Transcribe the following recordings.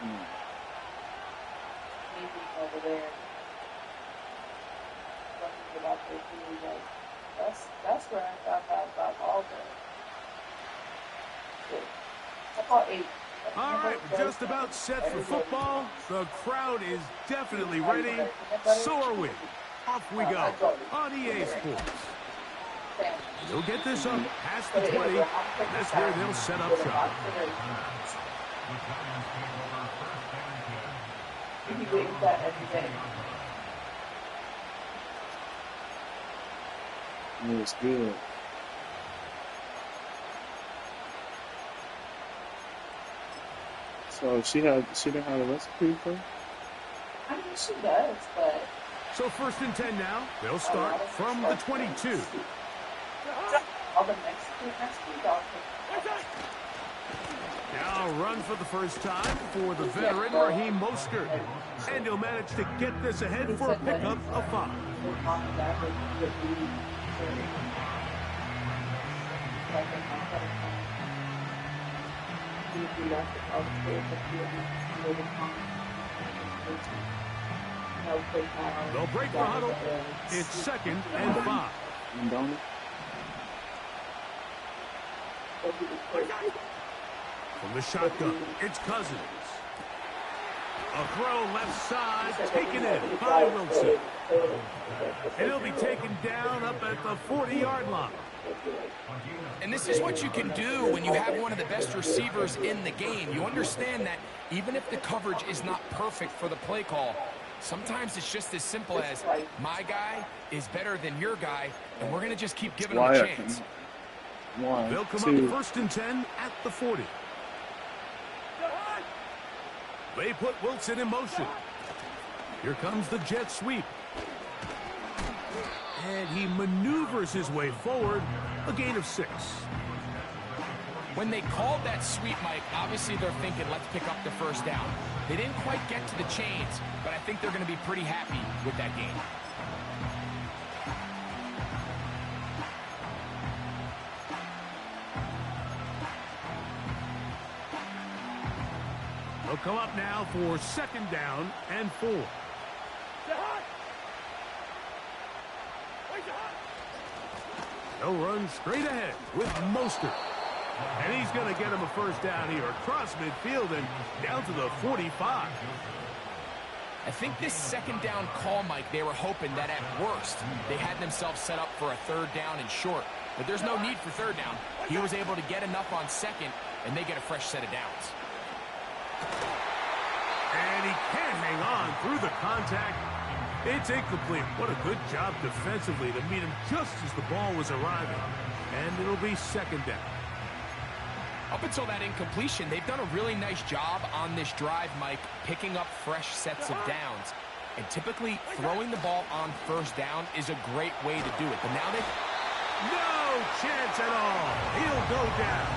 Anything over there. Something about their food, like that's where I got that about all the. I call 8. All right, we're just about set for football. The crowd is definitely ready. So are we. Off we go on EA Sports. They'll get this up past the 20. That's where they'll set up shop. You wait that every day. It was good. So she didn't have a recipe for it? I mean, she does, but. So 1st and 10 now. They'll start from the 22. All the next week, I'll Now run for the first time for the veteran Raheem Mostert. And he'll manage to get this ahead for a pickup of 5. They'll break the huddle. It's 2nd and 5. From the shotgun, it's Cousins. A throw left side, taken in by Wilson. And he'll be taken down up at the 40-yard line. And this is what you can do when you have one of the best receivers in the game. You understand that even if the coverage is not perfect for the play call, sometimes it's just as simple as my guy is better than your guy, and we're going to just keep giving him a chance. They'll come up 1st and 10 at the 40. They put Wilson in motion. Here comes the jet sweep. And he maneuvers his way forward, a gain of 6. When they called that sweep, Mike, obviously they're thinking, let's pick up the 1st down. They didn't quite get to the chains, but I think they're going to be pretty happy with that game. They'll come up now for 2nd down and 4. They'll run straight ahead with Mostert. And he's going to get him a 1st down here across midfield and down to the 45. I think this 2nd down call, Mike, they were hoping that at worst they had themselves set up for a 3rd down and short. But there's no need for 3rd down. He was able to get enough on 2nd, and they get a fresh set of downs. And he can't hang on through the contact. It's incomplete. What a good job defensively to meet him just as the ball was arriving. And it'll be 2nd down. Up until that incompletion, they've done a really nice job on this drive, Mike, picking up fresh sets of downs. And typically, throwing the ball on 1st down is a great way to do it. But now they... No chance at all. He'll go down.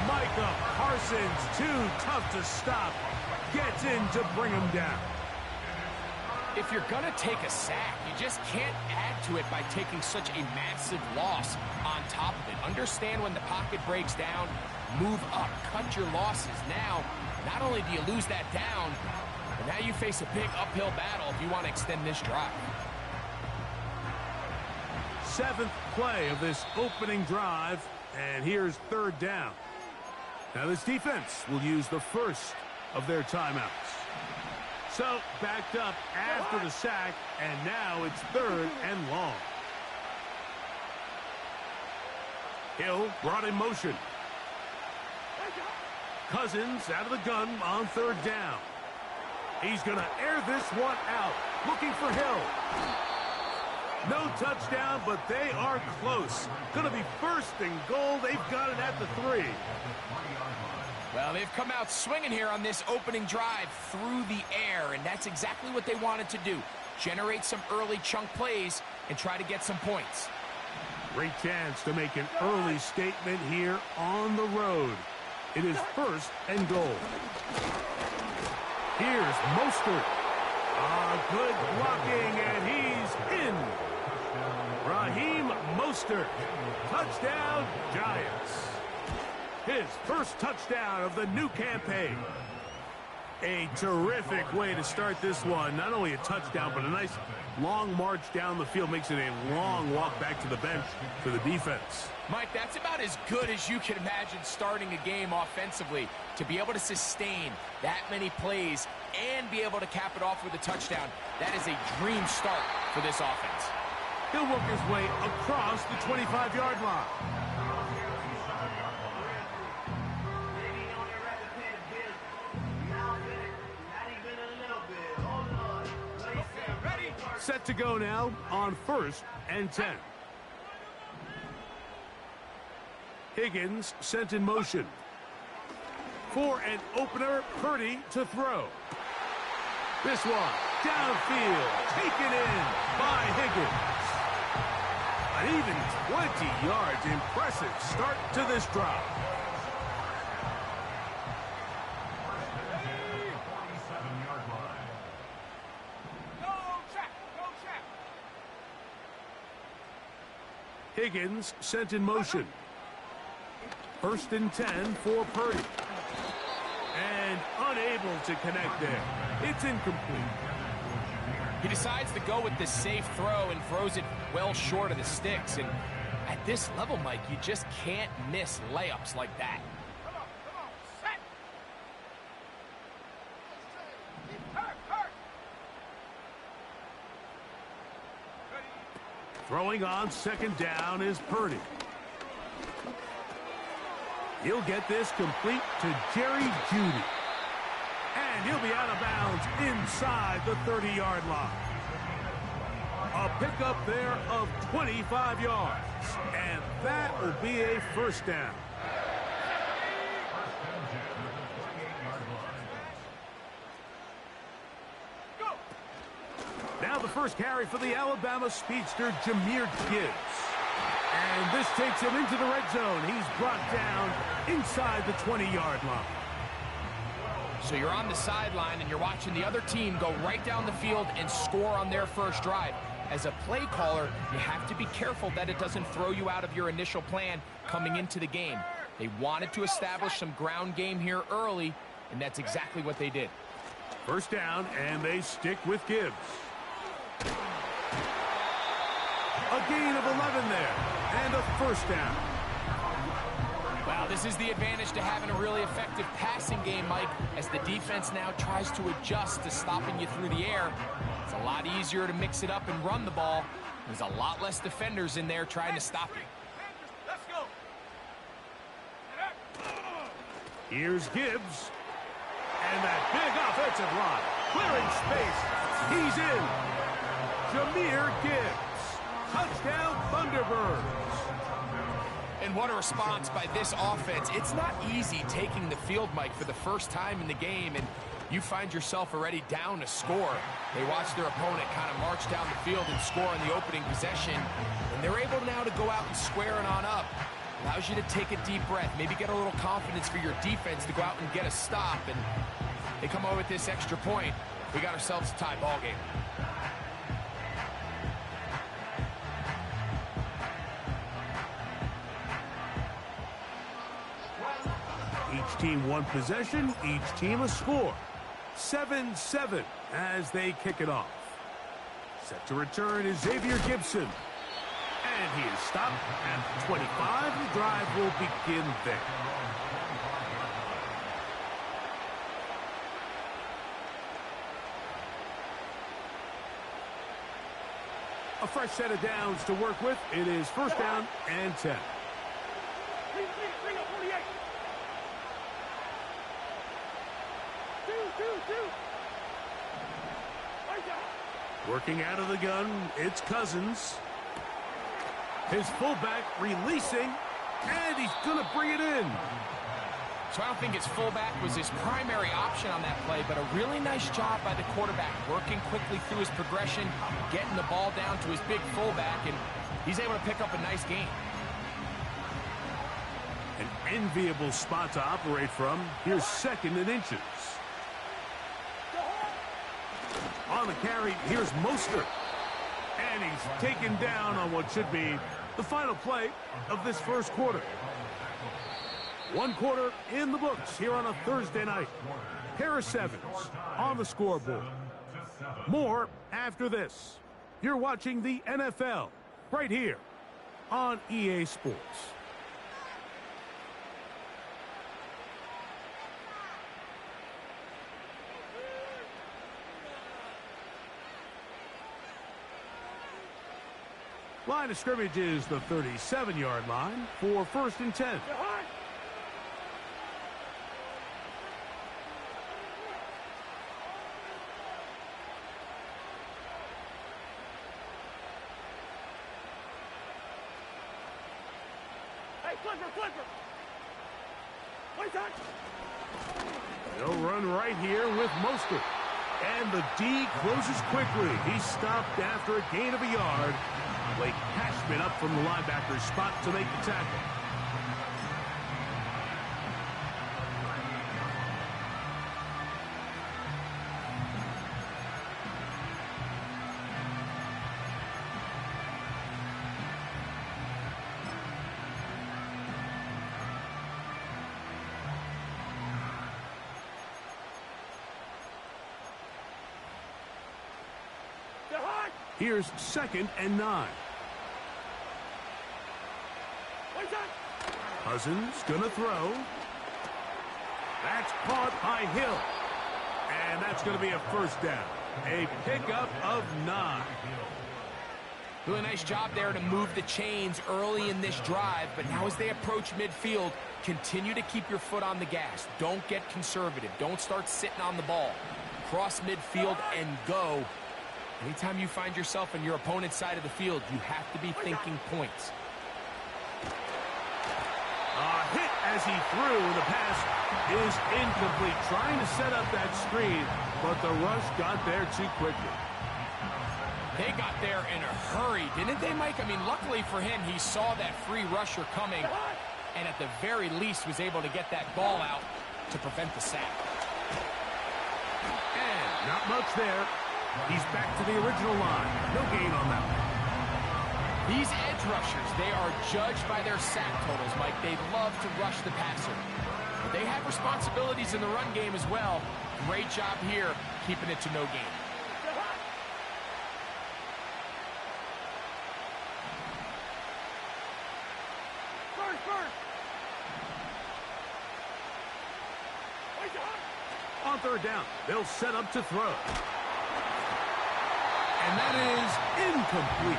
Micah Parsons, too tough to stop, gets in to bring him down. If you're going to take a sack, you just can't add to it by taking such a massive loss on top of it. Understand when the pocket breaks down, move up, cut your losses. Now, not only do you lose that down, but now you face a big uphill battle if you want to extend this drive. 7th play of this opening drive, and here's 3rd down. Now this defense will use the 1st of their timeouts. So backed up after the sack, and now it's 3rd and long. Hill brought in motion. Cousins out of the gun on 3rd down. He's going to air this one out, looking for Hill. No touchdown, but they are close. Going to be 1st and goal. They've got it at the 3. Well, they've come out swinging here on this opening drive through the air, and that's exactly what they wanted to do. Generate some early chunk plays and try to get some points. Great chance to make an early statement here on the road. It is 1st and goal. Here's Mostert. Good blocking, and he's in. Raheem Mostert. Touchdown, Giants. His 1st touchdown of the new campaign. A terrific way to start this one. Not only a touchdown, but a nice long march down the field. Makes it a long walk back to the bench for the defense. Mike, that's about as good as you can imagine starting a game offensively. To be able to sustain that many plays and be able to cap it off with a touchdown, that is a dream start for this offense. He'll work his way across the 25-yard line. Set to go now on 1st and 10. Higgins sent in motion. For an opener, Purdy to throw. This one, downfield, taken in by Higgins. An even 20 yards. Impressive start to this drive. Higgins sent in motion. 1st and 10 for Purdy. And unable to connect there. It's incomplete. He decides to go with the safe throw and throws it well short of the sticks. And at this level, Mike, you just can't miss layups like that. Throwing on 2nd down is Purdy. He'll get this complete to Jerry Jeudy. And he'll be out of bounds inside the 30-yard line. A pickup there of 25 yards. And that will be a 1st down. Now the first carry for the Alabama speedster, Jahmyr Gibbs. And this takes him into the red zone. He's brought down inside the 20-yard line. So you're on the sideline and you're watching the other team go right down the field and score on their first drive. As a play caller, you have to be careful that it doesn't throw you out of your initial plan coming into the game. They wanted to establish some ground game here early, and that's exactly what they did. 1st down, and they stick with Gibbs. A gain of 11 there, and a 1st down. Well, this is the advantage to having a really effective passing game, Mike, as the defense now tries to adjust to stopping you through the air. It's a lot easier to mix it up and run the ball. There's a lot less defenders in there trying to stop you. Let's go. Here's Gibbs. And that big offensive line. Clearing space. He's in. Jahmyr Gibbs. Touchdown, Thunderbirds. And what a response by this offense. It's not easy taking the field, Mike, for the first time in the game, and you find yourself already down a score. They watch their opponent kind of march down the field and score on the opening possession, and they're able now to go out and square it on up. Allows you to take a deep breath, maybe get a little confidence for your defense to go out and get a stop, and they come away with this extra point. We got ourselves a tie ball game. Each team one possession, each team a score. 7-7 as they kick it off. Set to return is Xavier Gibson. And he is stopped at 25. The drive will begin there. A fresh set of downs to work with. It is 1st down and 10. Working out of the gun, it's Cousins. His fullback releasing, and he's going to bring it in. So I don't think his fullback was his primary option on that play, but a really nice job by the quarterback, working quickly through his progression, getting the ball down to his big fullback, and he's able to pick up a nice gain. An enviable spot to operate from. Here's 2nd and inches. On the carry, here's Mostert. And he's taken down on what should be the final play of this first quarter. One quarter in the books here on a Thursday night. Pair of sevens on the scoreboard. More after this. You're watching the NFL right here on EA Sports. Line of scrimmage is the 37-yard line for 1st and 10. They'll run right here with Mostert. And the D closes quickly. He's stopped after a gain of a yard. Blake Cashman up from the linebacker's spot to make the tackle. Here's 2nd and 9. Cousins gonna throw. That's caught by Hill. And that's gonna be a 1st down. A pickup of 9. Doing a nice job there to move the chains early in this drive, but now as they approach midfield, continue to keep your foot on the gas. Don't get conservative. Don't start sitting on the ball. Cross midfield and go. Anytime you find yourself on your opponent's side of the field, you have to be thinking points. Hit as he threw. The pass is incomplete. Trying to set up that screen, but the rush got there too quickly. They got there in a hurry, didn't they, Mike? I mean, luckily for him, he saw that free rusher coming, and at the very least was able to get that ball out to prevent the sack. And not much there. He's back to the original line. No gain on that one. These edge rushers, they are judged by their sack totals, Mike. They love to rush the passer. But they have responsibilities in the run game as well. Great job here, keeping it to no gain. On 3rd down, they'll set up to throw. And that is incomplete.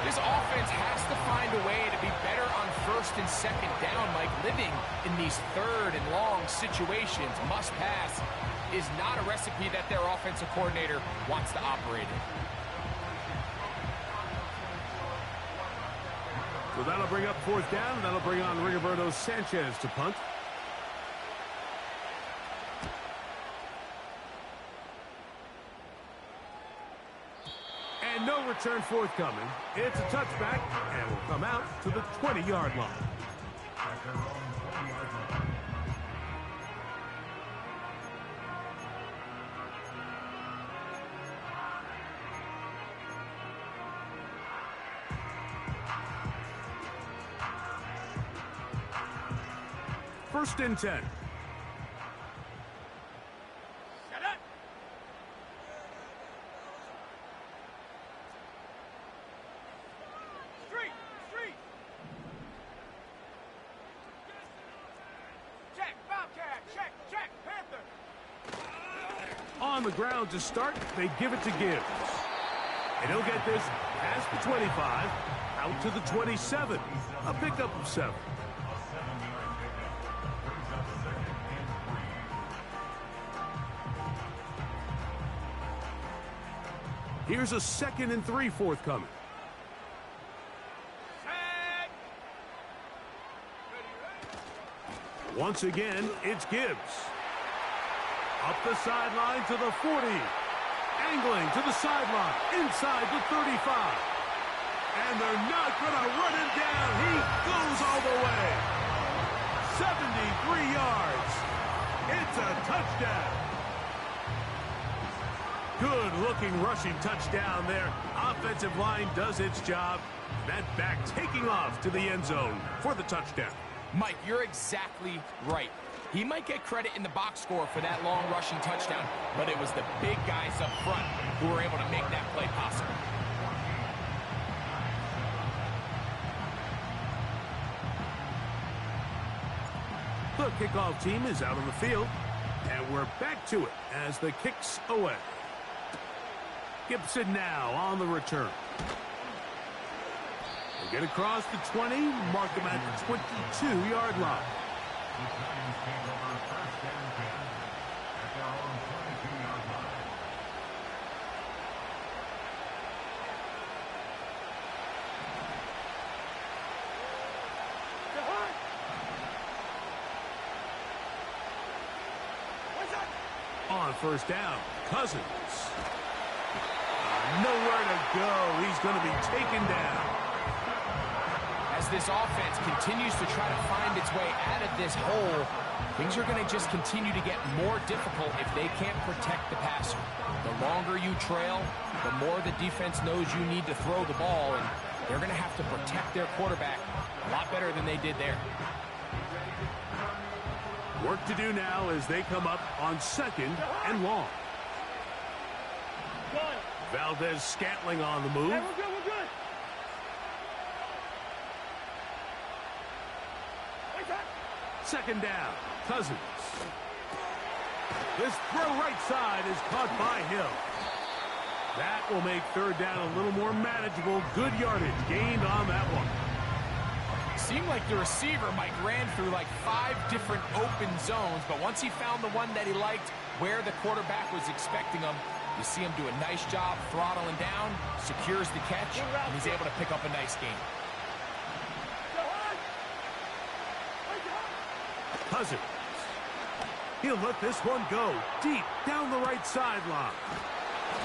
This offense has to find a way to be better on 1st and 2nd down, Mike. Living in these 3rd and long situations, must pass, is not a recipe that their offensive coordinator wants to operate in. So that'll bring up 4th down. That'll bring on Rigoberto Sanchez to punt. And no return forthcoming. It's a touchback, and will come out to the 20-yard line. First and 10. On the ground to start, they give it to Gibbs. And he'll get this past the 25, out to the 27. A pickup of 7. Here's a 2nd and 3 forthcoming. Once again, it's Gibbs. Up the sideline to the 40. Angling to the sideline. Inside the 35. And they're not going to run him down. He goes all the way. 73 yards. It's a touchdown. Good-looking rushing touchdown there. Offensive line does its job. That back taking off to the end zone for the touchdown. Mike, you're exactly right. He might get credit in the box score for that long rushing touchdown, but it was the big guys up front who were able to make that play possible. The kickoff team is out on the field, and we're back to it as the kick's away. Gibson now on the return. They get across the 20, mark them at the 22-yard line. On first down, Cousins. Nowhere to go. He's going to be taken down. As this offense continues to try to find its way out of this hole, things are going to just continue to get more difficult if they can't protect the passer. The longer you trail, the more the defense knows you need to throw the ball, and they're going to have to protect their quarterback a lot better than they did there. Work to do now as they come up on second and long. Valdez-Scantling on the move. Hey, we're good. Second down, Cousins. This throw right side is caught by Hill. That will make third down a little more manageable. Good yardage gained on that one. Seemed like the receiver, Mike, ran through like 5 different open zones, but once he found the one that he liked where the quarterback was expecting him, you see him do a nice job throttling down, secures the catch, and he's able to pick up a nice gain. Cousins. He'll let this one go deep down the right sideline.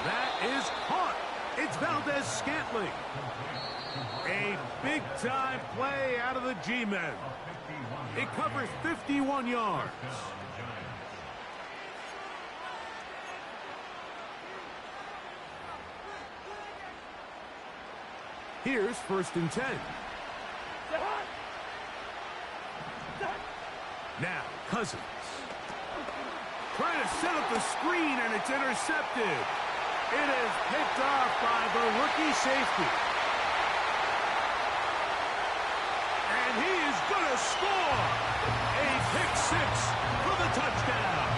That is caught. It's Valdez-Scantling. A big-time play out of the G-men. It covers 51 yards. Here's first and 10. Now, Cousins. Trying to set up the screen, and it's intercepted. It is picked off by the rookie safety. And he is going to score. A pick-6 for the touchdown.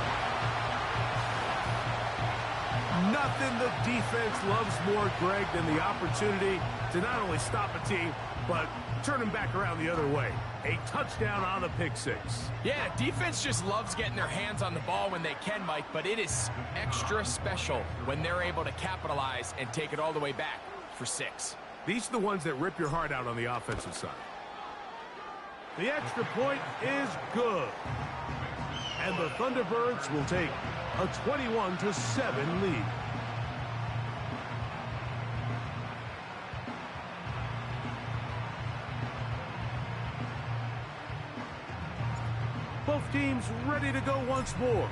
Nothing the defense loves more, Greg, than the opportunity to not only stop a team, but turn them back around the other way. A touchdown on the pick-6. Yeah, defense just loves getting their hands on the ball when they can, Mike, but it is extra special when they're able to capitalize and take it all the way back for 6. These are the ones that rip your heart out on the offensive side. The extra point is good. And the Thunderbirds will take a 21-7 lead. Both teams ready to go once more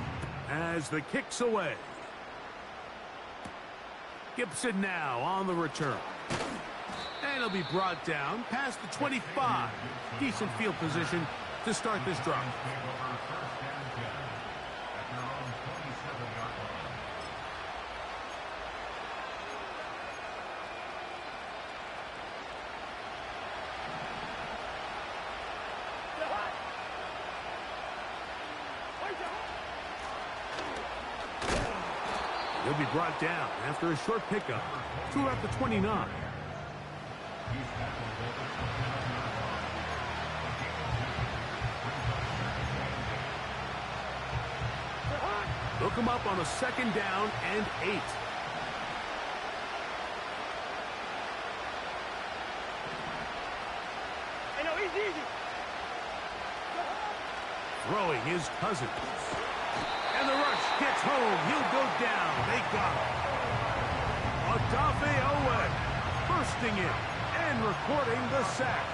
as the kick's away. Gibson now on the return. And he'll be brought down past the 25. Decent field position to start this drive. He'll be brought down after a short pickup throughout the 29. They'll come up on a second down and 8. Throwing his Cousins. And the rush gets home. He'll go down. They got him. Odafe Oweh bursting in and recording the sack.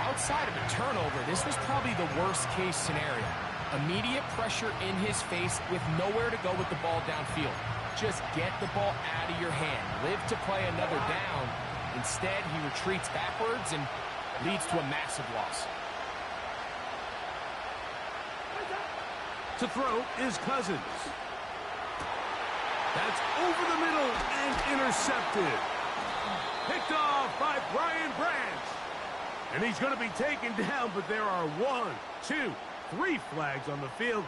Outside of a turnover, this was probably the worst-case scenario. Immediate pressure in his face with nowhere to go with the ball downfield. Just get the ball out of your hand. Live to play another down. Instead, he retreats backwards and leads to a massive loss. To throw is Cousins. That's over the middle and intercepted. Picked off by Brian Branch. And he's going to be taken down, but there are 1, 2, 3 flags on the field.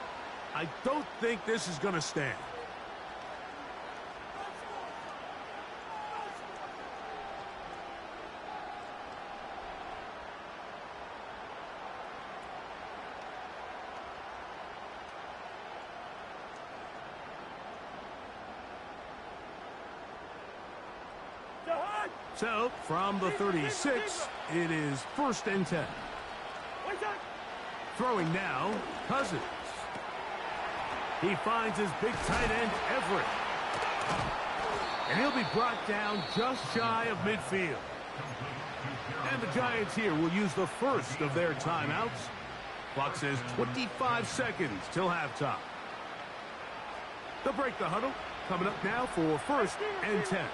I don't think this is going to stand. So, from the 36, it is 1st and 10. Throwing now, Cousins. He finds his big tight end, Everett. And he'll be brought down just shy of midfield. And the Giants here will use the first of their timeouts. Clock says 25 seconds till halftime. They'll break the huddle. Coming up now for 1st and 10.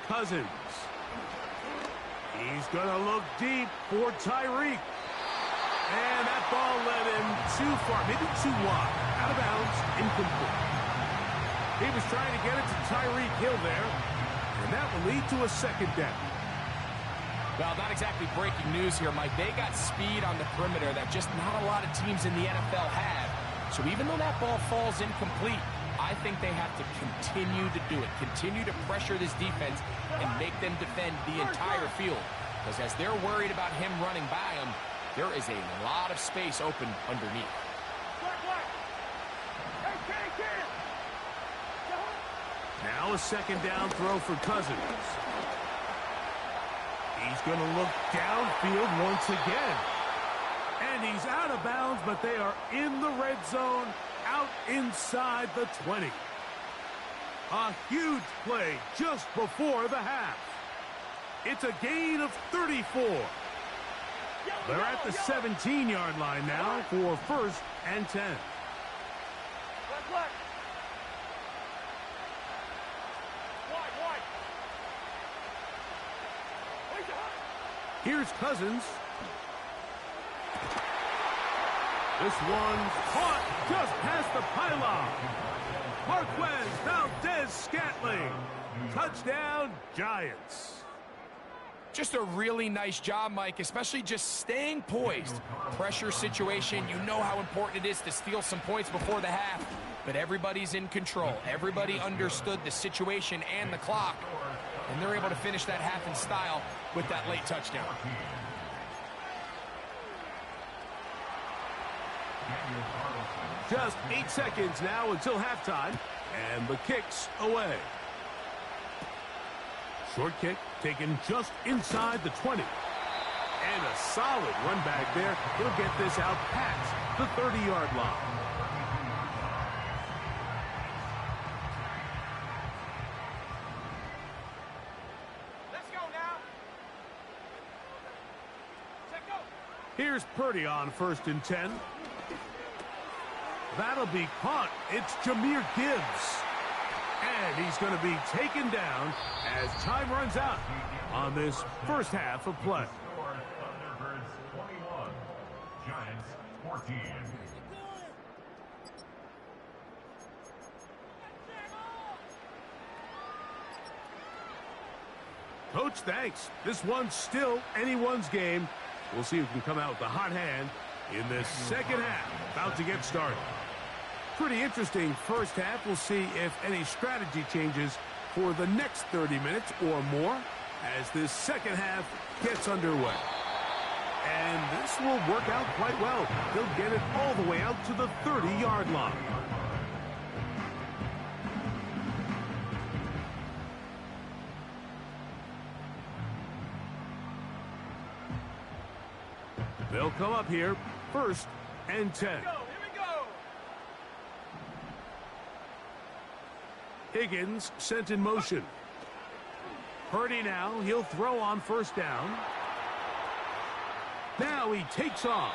Cousins. He's going to look deep for Tyreek. And that ball led him too far, maybe too wide. Out of bounds, incomplete. He was trying to get it to Tyreek Hill there, and that will lead to a 2nd down. Well, not exactly breaking news here, Mike. They got speed on the perimeter that just not a lot of teams in the NFL have. So even though that ball falls incomplete, I think they have to continue to do it, continue to pressure this defense and make them defend the entire field. Because as they're worried about him running by them, there is a lot of space open underneath. Now a 2nd down throw for Cousins. He's going to look downfield once again. And he's out of bounds, but they are in the red zone, out inside the 20. A huge play just before the half. It's a gain of 34. They're at the 17-yard line now for 1st and 10. Here's Cousins. This one's caught just past the pylon. Marquez Valdez-Scantling. Touchdown, Giants. Just a really nice job, Mike, especially just staying poised. Pressure situation, you know how important it is to steal some points before the half, but everybody's in control. Everybody understood the situation and the clock, and they're able to finish that half in style with that late touchdown. Just 8 seconds now until halftime, and the kick's away. Short kick taken just inside the 20. And a solid run back there. He'll get this out past the 30-yard line. Let's go now. Set go. Here's Purdy on 1st and 10. That'll be caught. It's Jahmyr Gibbs. And he's going to be taken down as time runs out on this first half of play. Thunderbirds 21, Giants 14. Coach, thanks. This one's still anyone's game. We'll see who can come out with the hot hand in this second half. About to get started. Pretty interesting first half. We'll see if any strategy changes for the next 30 minutes or more as this second half gets underway. And this will work out quite well. They'll get it all the way out to the 30-yard line. They'll come up here 1st and 10. Higgins sent in motion. Purdy now, he'll throw on 1st down. Now he takes off.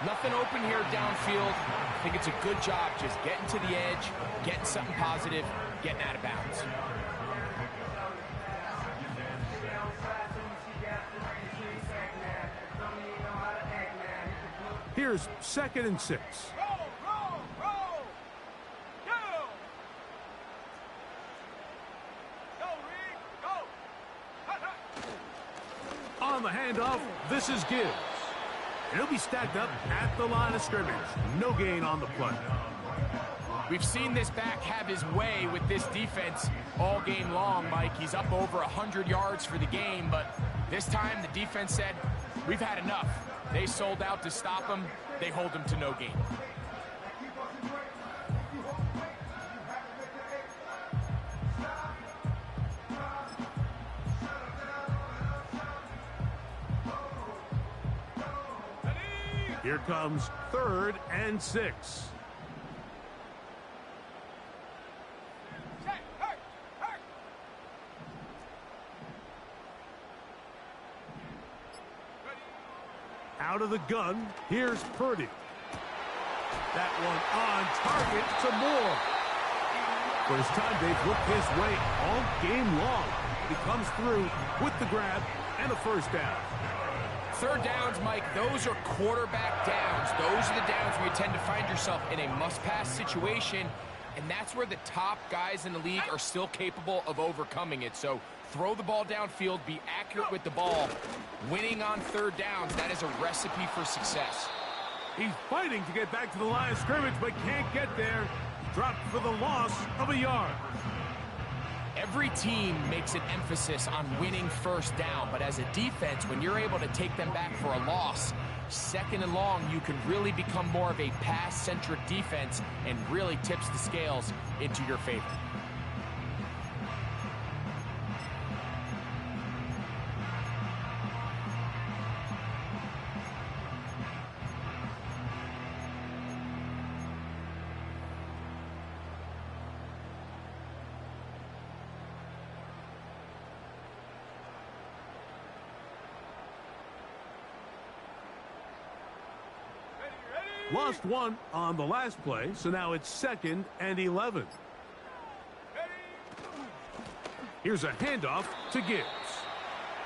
Nothing open here downfield. I think it's a good job just getting to the edge, getting something positive, getting out of bounds. Here's 2nd and 6. On the handoff, this is Gibbs. And he'll be stacked up at the line of scrimmage. No gain on the play. We've seen this back have his way with this defense all game long, Mike. He's up over 100 yards for the game, but this time the defense said, we've had enough. They sold out to stop him. They hold him to no gain. Here comes 3rd and 6. Out of the gun, here's Purdy. That one on target, some more. First time they've looked his way all game long. He comes through with the grab and a first down. 3rd downs, Mike, those are quarterback downs. Those are the downs where you tend to find yourself in a must-pass situation, and that's where the top guys in the league are still capable of overcoming it. So throw the ball downfield, be accurate with the ball. Winning on 3rd downs, that is a recipe for success. He's fighting to get back to the line of scrimmage, but can't get there. Dropped for the loss of a yard. Every team makes an emphasis on winning 1st down, but as a defense, when you're able to take them back for a loss, 2nd and long, you can really become more of a pass-centric defense and really tips the scales into your favor. Lost one on the last play, so now it's 2nd and 11. Here's a handoff to Gibbs.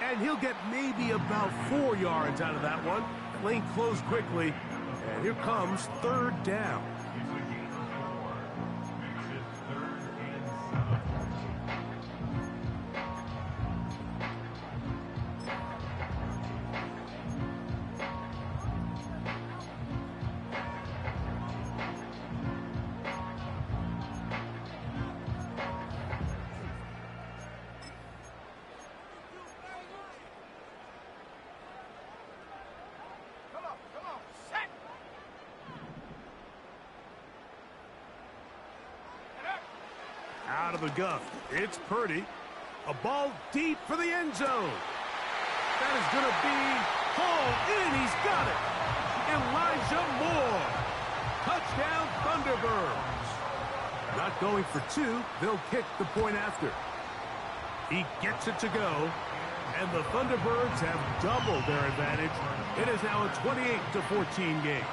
And he'll get maybe about 4 yards out of that one. Lane closed quickly, and here comes 3rd down. Out of the gun, it's Purdy. A ball deep for the end zone. That is going to be hauled in. He's got it. Elijah Moore. Touchdown Thunderbirds. Not going for 2. They'll kick the point after. He gets it to go. And the Thunderbirds have doubled their advantage. It is now a 28-14 game.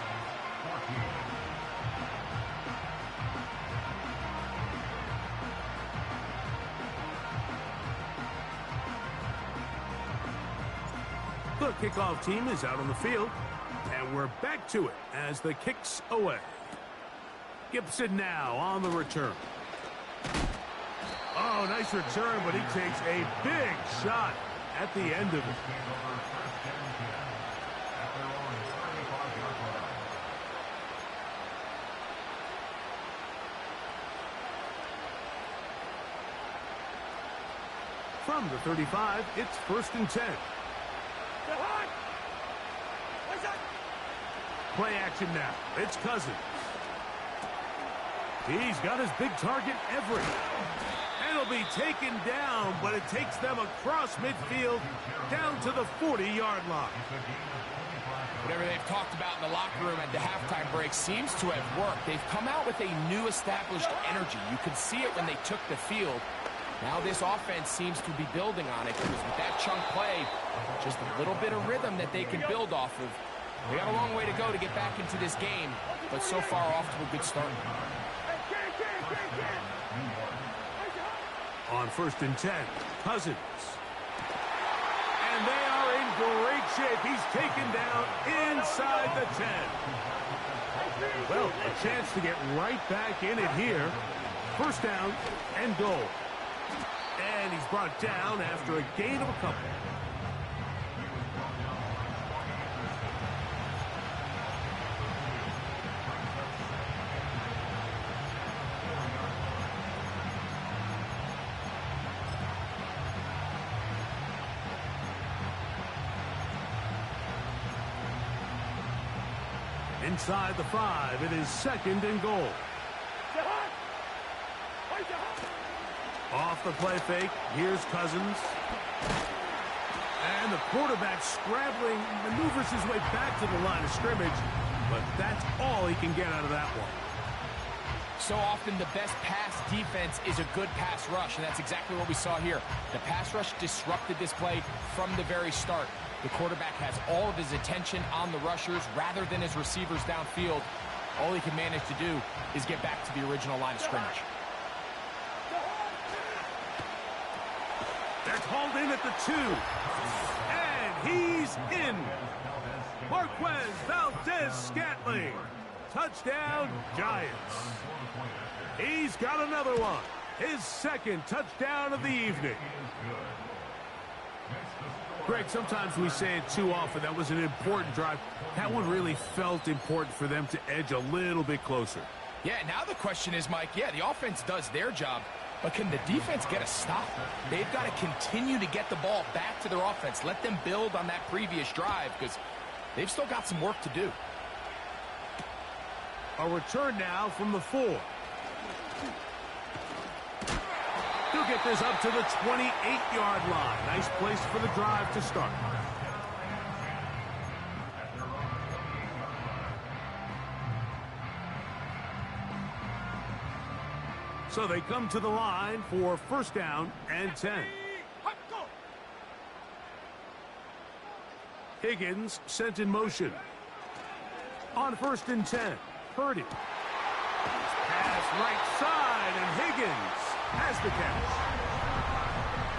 The kickoff team is out on the field, and we're back to it as the kick's away. Gibson now on the return. Oh, nice return, but he takes a big shot at the end of it. From the 35, it's 1st and 10. Play action now. It's Cousins. He's got his big target, Everett. And he'll be taken down, but it takes them across midfield down to the 40-yard line. Whatever they've talked about in the locker room at the halftime break seems to have worked. They've come out with a new established energy. You could see it when they took the field. Now this offense seems to be building on it because with that chunk play, just a little bit of rhythm that they can build off of. They got a long way to go to get back into this game, but so far off to a good start. On 1st and 10, Cousins. And they are in great shape. He's taken down inside the 10. Well, a chance to get right back in it here. 1st down and goal. And he's brought down after a gain of a couple. Inside the 5, it is 2nd and goal. Off the play fake, here's Cousins. And the quarterback scrambling, maneuvers his way back to the line of scrimmage, but that's all he can get out of that one. So often the best pass defense is a good pass rush, and that's exactly what we saw here. The pass rush disrupted this play from the very start. The quarterback has all of his attention on the rushers rather than his receivers downfield. All he can manage to do is get back to the original line of scrimmage. They're called in at the 2. And he's in. Marquez Valdez-Scantling. Touchdown, Giants. He's got another one. His 2nd touchdown of the evening. Greg, sometimes we say it too often. That was an important drive. That one really felt important for them to edge a little bit closer. Yeah, now the question is, Mike, yeah, the offense does their job, but can the defense get a stop? They've got to continue to get the ball back to their offense. Let them build on that previous drive because they've still got some work to do. A return now from the 4. He'll get this up to the 28-yard line. Nice place for the drive to start. So they come to the line for 1st down and 10. Higgins sent in motion. On 1st and 10, Purdy. Pass right side, and Higgins has the catch.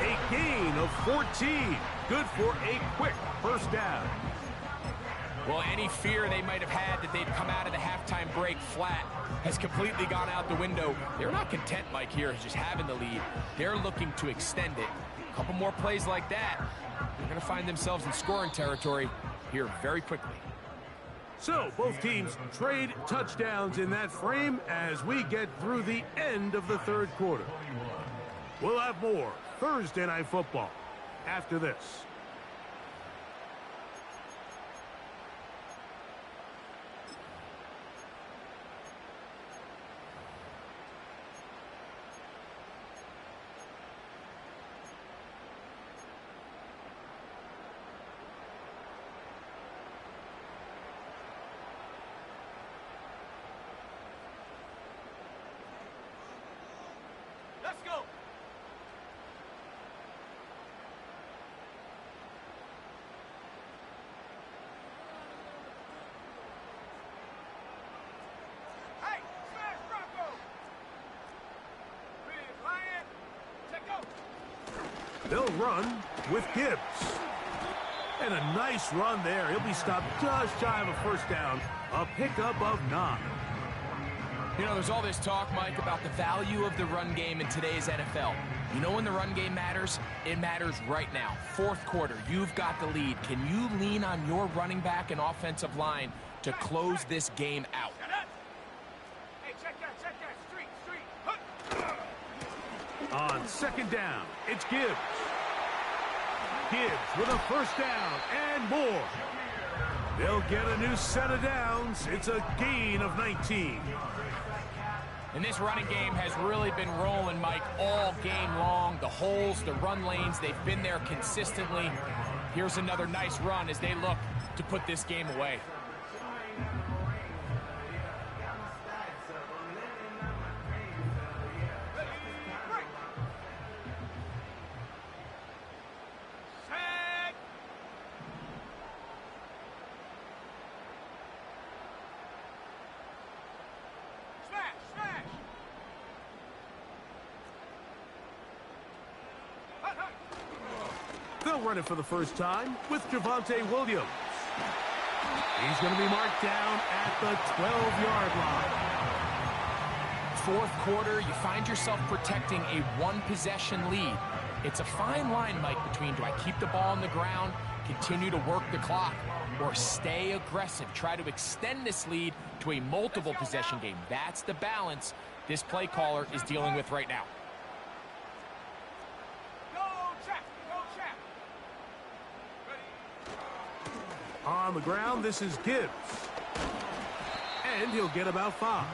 A gain of 14. Good for a quick 1st down. Well, any fear they might have had that they'd come out of the halftime break flat has completely gone out the window. They're not content, Mike, here, just having the lead. They're looking to extend it. A couple more plays like that, they're going to find themselves in scoring territory here very quickly. So, both teams trade touchdowns in that frame as we get through the end of the 3rd quarter. We'll have more Thursday Night Football after this. Let's go. Hey, smash Bronco. Big Lion. Check go. They'll run with Gibbs. And a nice run there. He'll be stopped just shy of a 1st down. A pickup of 9. You know, there's all this talk, Mike, about the value of the run game in today's NFL. You know when the run game matters? It matters right now. 4th quarter, you've got the lead. Can you lean on your running back and offensive line to close this game out? Hey, check that, street. On 2nd down, it's Gibbs. Gibbs with a 1st down and more. They'll get a new set of downs. It's a gain of 19. And this running game has really been rolling, Mike, all game long. The holes, the run lanes, they've been there consistently. Here's another nice run as they look to put this game away. They'll run it for the first time with Javonte Williams. He's going to be marked down at the 12-yard line. Fourth quarter, you find yourself protecting a one-possession lead. It's a fine line, Mike, between do I keep the ball on the ground, continue to work the clock, or stay aggressive, try to extend this lead to a multiple possession game. That's the balance this play caller is dealing with right now. Go, check. Go, check. Ready. On the ground, this is Gibbs. And he'll get about 5.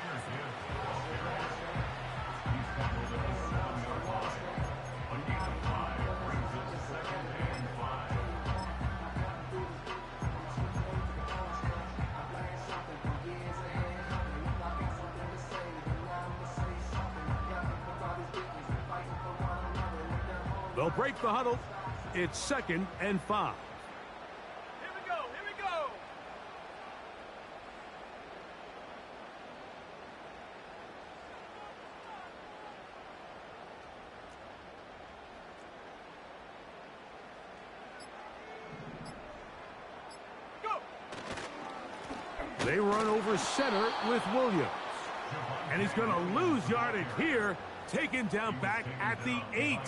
They'll break the huddle. It's 2nd and 5. Here we go. Here we go. Go. They run over center with Williams. And he's going to lose yardage here, taken down back at the 8.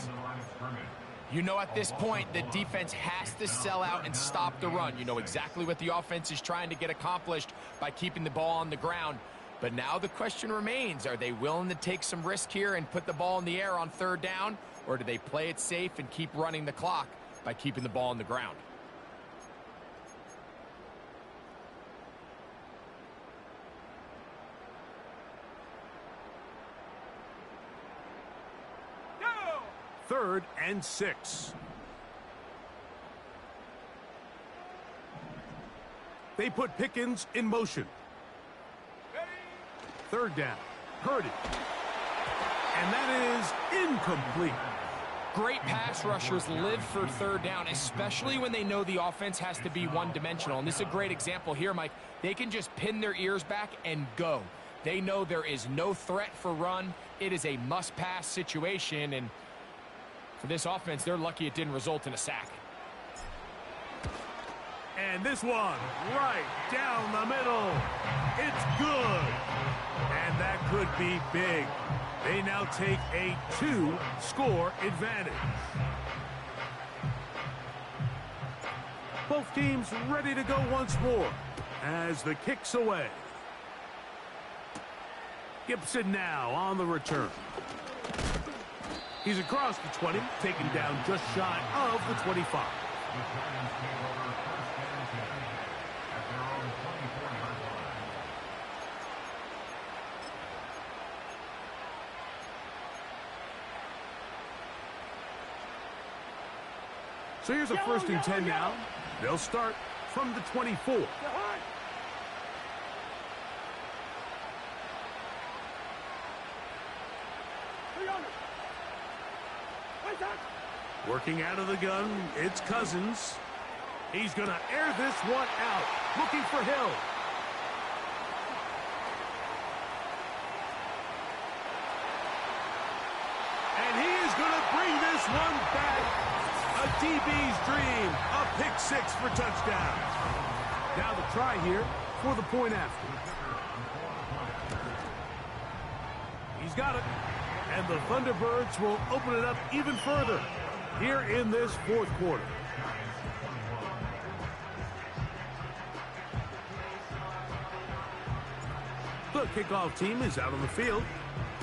You know at this point the defense has to sell out and stop the run. You know exactly what the offense is trying to get accomplished by keeping the ball on the ground. But now the question remains, are they willing to take some risk here and put the ball in the air on 3rd down? Or do they play it safe and keep running the clock by keeping the ball on the ground? Go. 3rd and 6. They put Pickens in motion. Ready. 3rd down. Purdy. And that is incomplete. Great pass rushers live for 3rd down, especially when they know the offense has to be one-dimensional. And this is a great example here, Mike. They can just pin their ears back and go. They know there is no threat for run. It is a must-pass situation, and for this offense, they're lucky it didn't result in a sack. And this one right down the middle. It's good. And that could be big. They now take a 2-score advantage. Both teams ready to go once more as the kick's away. Gibson now on the return. He's across the 20, taken down just shy of the 25. So here's a 1st and 10 now. They'll start from the 24. Working out of the gun, it's Cousins. He's going to air this one out, looking for Hill. And he is going to bring this one back. A DB's dream, a pick 6 for touchdown. Now the try here for the point after. He's got it. And the Thunderbirds will open it up even further here in this 4th quarter. The kickoff team is out on the field,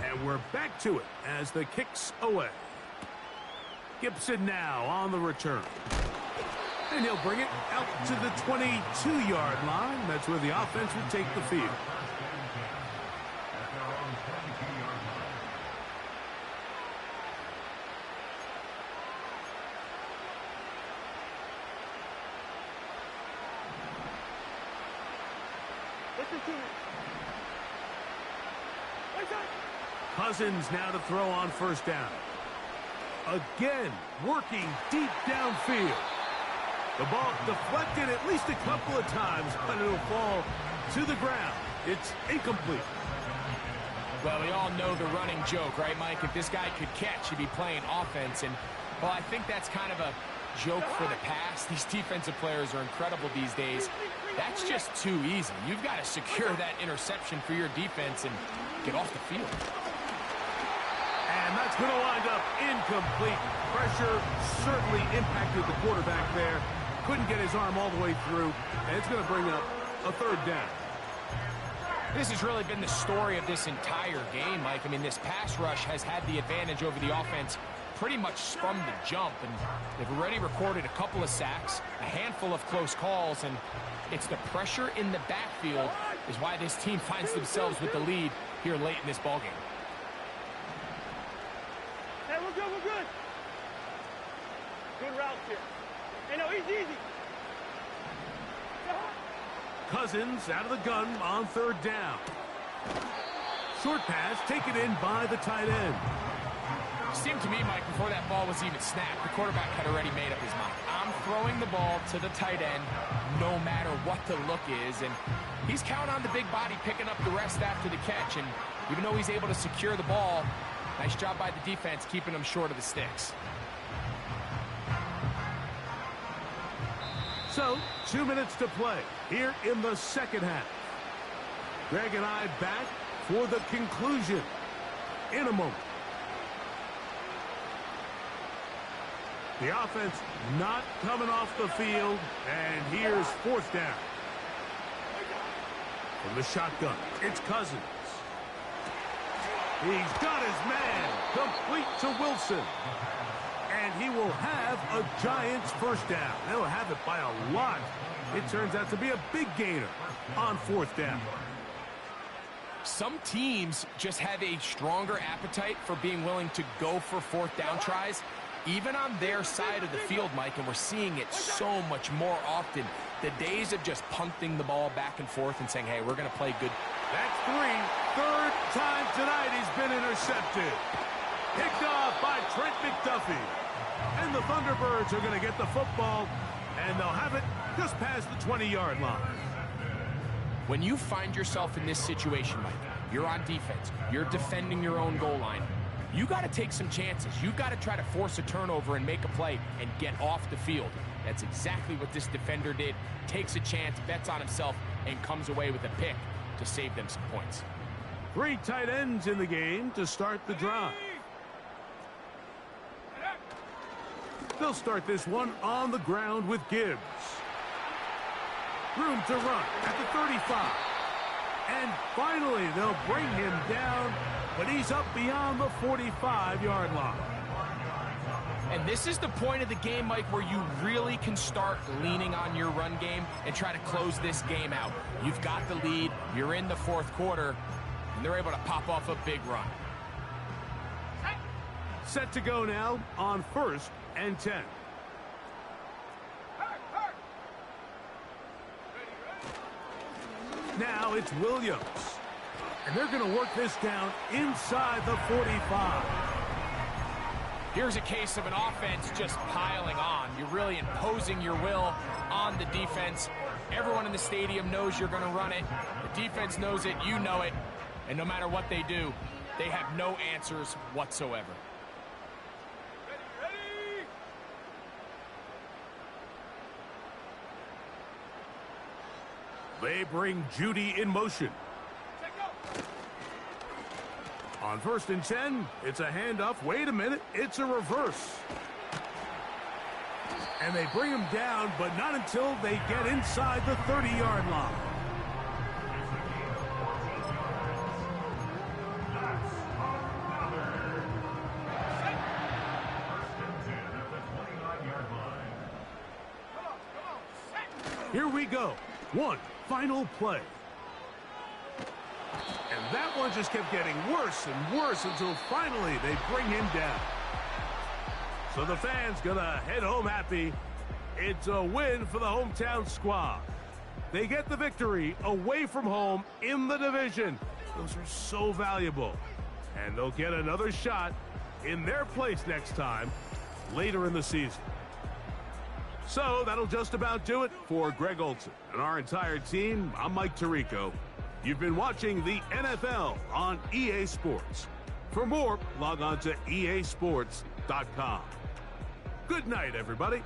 and we're back to it as the kick's away. Gibson now on the return. And he'll bring it out to the 22-yard line. That's where the offense will take the field. Cousins now to throw on 1st down. Again, working deep downfield. The ball deflected at least a couple of times, but it'll fall to the ground. It's incomplete. Well, we all know the running joke, right, Mike? If this guy could catch, he'd be playing offense. And, well, I think that's kind of a joke for the pass. These defensive players are incredible these days. That's just too easy. You've got to secure that interception for your defense and get off the field. And that's going to wind up incomplete. Pressure certainly impacted the quarterback there. Couldn't get his arm all the way through, and it's going to bring up a third down. This has really been the story of this entire game, Mike. I mean, this pass rush has had the advantage over the offense pretty much from the jump, and they've already recorded a couple of sacks, a handful of close calls, and it's the pressure in the backfield is why this team finds themselves with the lead here late in this ballgame. Hey, we're good, we're good. Good route here. Hey, no, easy. Cousins out of the gun on third down. Short pass taken in by the tight end. Seemed to me, Mike, before that ball was even snapped, the quarterback had already made up his mind. I'm throwing the ball to the tight end no matter what the look is, and he's counting on the big body picking up the rest after the catch, and even though he's able to secure the ball, nice job by the defense keeping him short of the sticks. So, 2 minutes to play here in the second half. Greg and I back for the conclusion in a moment. The offense not coming off the field, and here's fourth down. From the shotgun, it's Cousins. He's got his man, complete to Wilson. And he will have a Giants first down. They'll have it by a lot. It turns out to be a big gainer on fourth down. Some teams just have a stronger appetite for being willing to go for fourth down tries, even on their side of the field, Mike, and we're seeing it so much more often. The days of just punting the ball back and forth and saying, hey, we're going to play good. That's three. Third time tonight he's been intercepted. Picked off by Trent McDuffie. And the Thunderbirds are going to get the football, and they'll have it just past the 20-yard line. When you find yourself in this situation, Mike, you're on defense, you're defending your own goal line, you got to take some chances. You've got to try to force a turnover and make a play and get off the field. That's exactly what this defender did. Takes a chance, bets on himself, and comes away with a pick to save them some points. 3 tight ends in the game to start the drive. They'll start this one on the ground with Gibbs. Room to run at the 35. And finally, they'll bring him down, but he's up beyond the 45-yard line. And this is the point of the game, Mike, where you really can start leaning on your run game and try to close this game out. You've got the lead, you're in the fourth quarter, and they're able to pop off a big run. Set to go now on 1st and 10. Now it's Williams. And they're going to work this down inside the 45. Here's a case of an offense just piling on. You're really imposing your will on the defense. Everyone in the stadium knows you're going to run it. The defense knows it, you know it. And no matter what they do, they have no answers whatsoever. They bring Judy in motion. On 1st and 10, it's a handoff. Wait a minute, it's a reverse. And they bring him down, but not until they get inside the 30-yard line. Here we go. One final play. And that one just kept getting worse and worse until finally they bring him down. So the fans gonna head home happy. It's a win for the hometown squad. They get the victory away from home in the division. Those are so valuable. And they'll get another shot in their place next time later in the season. So that'll just about do it for Greg Olson and our entire team. I'm Mike Tirico. You've been watching the NFL on EA Sports. For more, log on to easports.com. Good night, everybody.